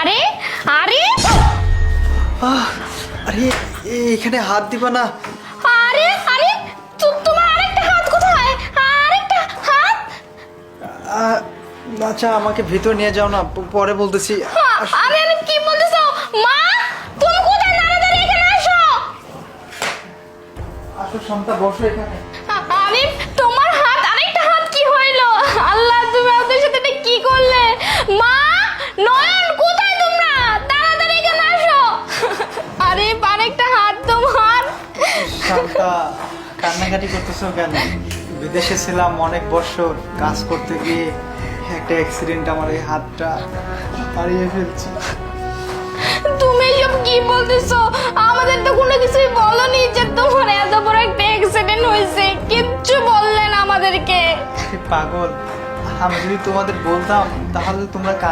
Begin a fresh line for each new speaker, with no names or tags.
আরে আরে
আরে এখানে হাত দিবা না।
আরে আরে তোমার আরেকটা হাত কোথায়? আরেকটা হাত?
আচ্ছা আমাকে ভিতর নিয়ে যাও না, পরে বলতেছি।
আরে আরে কি বলতেছো? মা তুমি কোথায়? তাড়াতাড়ি এখানে আসো।
আসো শান্তা, বসো এখানে।
আরে তোমার হাত, আরেকটা হাত কি হইলো? আল্লাহ, তুমি আমাদের সাথে এটা কি করলে? মা, নয়ন, কোথায় তোমরা? তাড়াতাড়ি এখানে আসো। আরে আরেকটা হাত তোমার।
শান্তা, কান্নাকাটি করতেছো কেন? বিদেশে ছিলাম অনেক বছর, কাজ করতে গিয়ে একটা অ্যাক্সিডেন্ট, আমার এই হাতটা হারিয়ে ফেলছি।
তুমি এসব কি বলতেছো? আমাদের তো কোনো কিছুই বলনি যে তোমার এত বড় একটা অ্যাক্সিডেন্ট হয়েছে, কিচ্ছু বললেন আমাদেরকে।
পাগল, আমি যদি তোমাদের বলতাম তাহলে তোমরা